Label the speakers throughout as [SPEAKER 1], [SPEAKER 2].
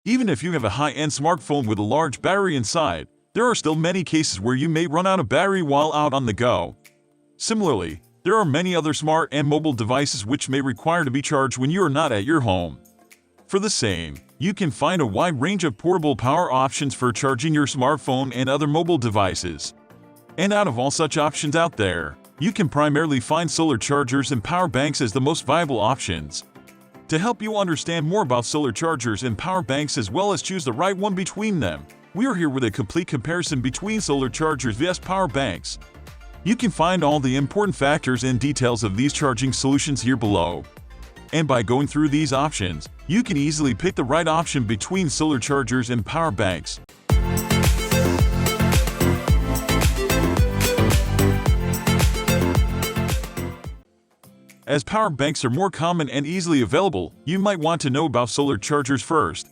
[SPEAKER 1] Even if you have a high-end smartphone with a large battery inside, there are still many cases where you may run out of battery while out on the go. Similarly, there are many other smart and mobile devices which may require to be charged when you are not at your home. For the same, you can find a wide range of portable power options for charging your smartphone and other mobile devices. And out of all such options out there, you can primarily find solar chargers and power banks as the most viable options. To help you understand more about solar chargers and power banks as well as choose the right one between them, we are here with a complete comparison between solar chargers vs power banks. You can find all the important factors and details of these charging solutions here below. And by going through these options, you can easily pick the right option between solar chargers and power banks. As power banks are more common and easily available, you might want to know about solar chargers first.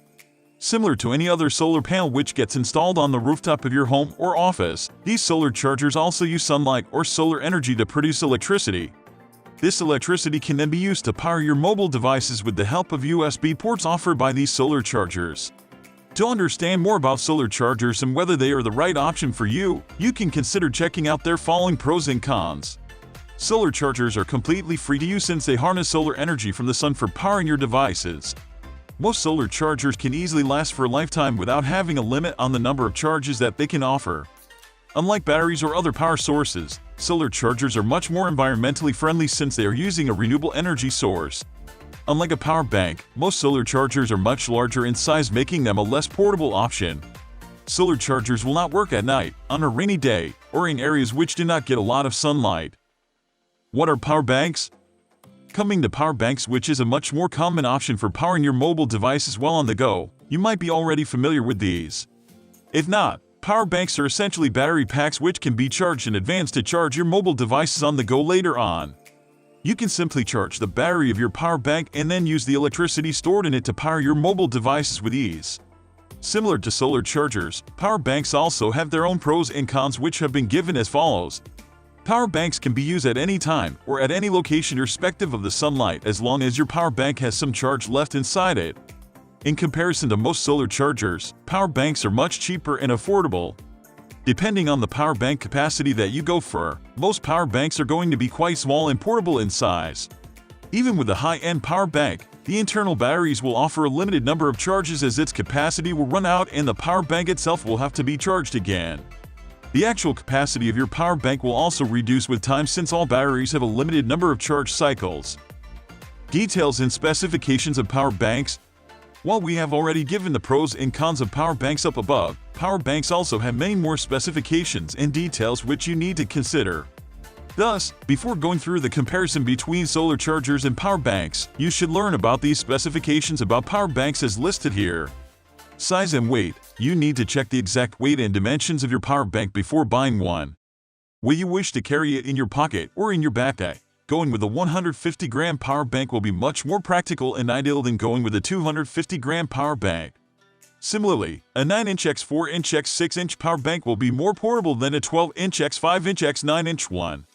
[SPEAKER 1] Similar to any other solar panel which gets installed on the rooftop of your home or office, these solar chargers also use sunlight or solar energy to produce electricity. This electricity can then be used to power your mobile devices with the help of USB ports offered by these solar chargers. To understand more about solar chargers and whether they are the right option for you, you can consider checking out their following pros and cons. Solar chargers are completely free to use since they harness solar energy from the sun for powering your devices. Most solar chargers can easily last for a lifetime without having a limit on the number of charges that they can offer. Unlike batteries or other power sources, solar chargers are much more environmentally friendly since they are using a renewable energy source. Unlike a power bank, most solar chargers are much larger in size, making them a less portable option. Solar chargers will not work at night, on a rainy day, or in areas which do not get a lot of sunlight. What are power banks? Coming to power banks, which is a much more common option for powering your mobile devices while on the go, you might be already familiar with these. If not, power banks are essentially battery packs which can be charged in advance to charge your mobile devices on the go later on. You can simply charge the battery of your power bank and then use the electricity stored in it to power your mobile devices with ease. Similar to solar chargers, power banks also have their own pros and cons which have been given as follows. Power banks can be used at any time or at any location irrespective of the sunlight as long as your power bank has some charge left inside it. In comparison to most solar chargers, power banks are much cheaper and affordable. Depending on the power bank capacity that you go for, most power banks are going to be quite small and portable in size. Even with a high-end power bank, the internal batteries will offer a limited number of charges as its capacity will run out and the power bank itself will have to be charged again. The actual capacity of your power bank will also reduce with time since all batteries have a limited number of charge cycles. Details and specifications of power banks. While we have already given the pros and cons of power banks up above, power banks also have many more specifications and details which you need to consider. Thus, before going through the comparison between solar chargers and power banks, you should learn about these specifications about power banks as listed here. Size and weight. You need to check the exact weight and dimensions of your power bank before buying one. Will you wish to carry it in your pocket or in your backpack? Going with a 150-gram power bank will be much more practical and ideal than going with a 250-gram power bank. Similarly, a 9-inch x 4-inch x 6-inch power bank will be more portable than a 12-inch x 5-inch x 9-inch one.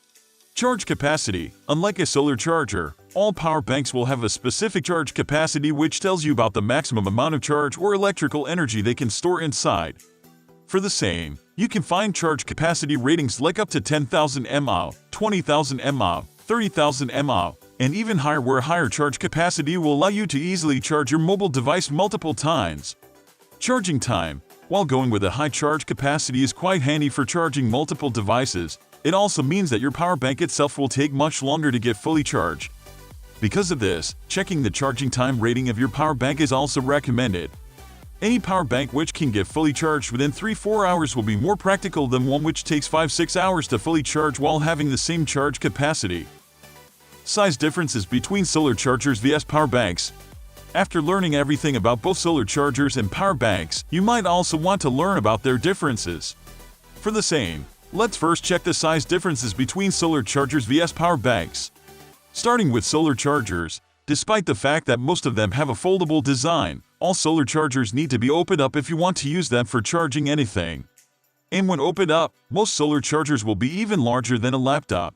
[SPEAKER 1] Charge capacity. Unlike a solar charger, all power banks will have a specific charge capacity which tells you about the maximum amount of charge or electrical energy they can store inside. For the same, you can find charge capacity ratings like up to 10,000 mAh, 20,000 mAh, 30,000 mAh, and even higher where higher charge capacity will allow you to easily charge your mobile device multiple times. Charging time. While going with a high charge capacity is quite handy for charging multiple devices, it also means that your power bank itself will take much longer to get fully charged. Because of this, checking the charging time rating of your power bank is also recommended. Any power bank which can get fully charged within 3-4 hours will be more practical than one which takes 5-6 hours to fully charge while having the same charge capacity. Size differences between solar chargers vs power banks. After learning everything about both solar chargers and power banks, you might also want to learn about their differences. For the same, let's first check the size differences between solar chargers vs power banks. Starting with solar chargers, despite the fact that most of them have a foldable design, all solar chargers need to be opened up if you want to use them for charging anything. And when opened up, most solar chargers will be even larger than a laptop.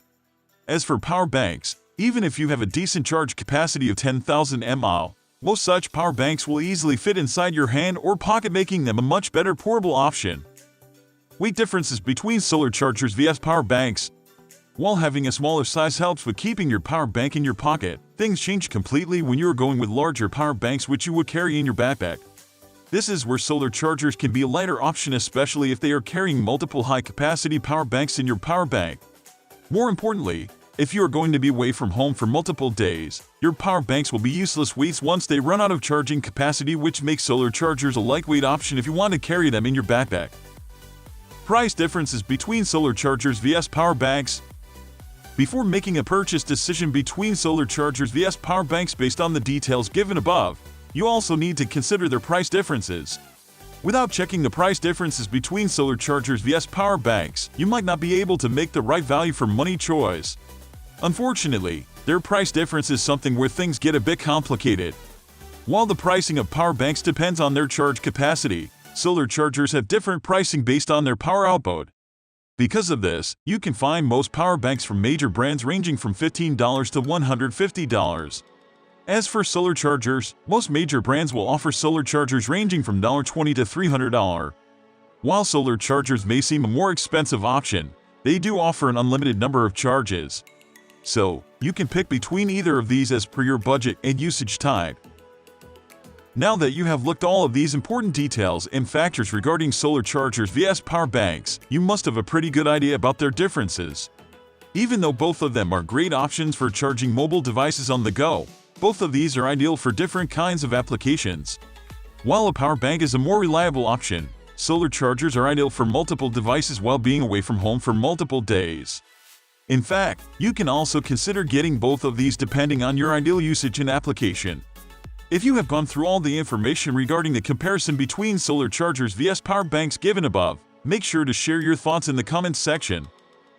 [SPEAKER 1] As for power banks, even if you have a decent charge capacity of 10,000 mAh, Most such power banks will easily fit inside your hand or pocket, making them a much better portable option. Weight differences between solar chargers vs power banks. While having a smaller size helps with keeping your power bank in your pocket, things change completely when you are going with larger power banks which you would carry in your backpack. This is where solar chargers can be a lighter option, especially if they are carrying multiple high-capacity power banks in your power bank. More importantly, if you are going to be away from home for multiple days, your power banks will be useless weights once they run out of charging capacity, which makes solar chargers a lightweight option if you want to carry them in your backpack. Price differences between solar chargers vs power banks. Before making a purchase decision between solar chargers vs power banks based on the details given above, you also need to consider their price differences. Without checking the price differences between solar chargers vs power banks, you might not be able to make the right value for money choice. Unfortunately, their price difference is something where things get a bit complicated. While the pricing of power banks depends on their charge capacity, solar chargers have different pricing based on their power output. Because of this, you can find most power banks from major brands ranging from $15 to $150. As for solar chargers, most major brands will offer solar chargers ranging from $20 to $300. While solar chargers may seem a more expensive option, they do offer an unlimited number of charges. So, you can pick between either of these as per your budget and usage type. Now that you have looked all of these important details and factors regarding solar chargers vs power banks, you must have a pretty good idea about their differences. Even though both of them are great options for charging mobile devices on the go, both of these are ideal for different kinds of applications. While a power bank is a more reliable option, solar chargers are ideal for multiple devices while being away from home for multiple days. In fact, you can also consider getting both of these depending on your ideal usage and application. If you have gone through all the information regarding the comparison between solar chargers vs power banks given above, make sure to share your thoughts in the comments section.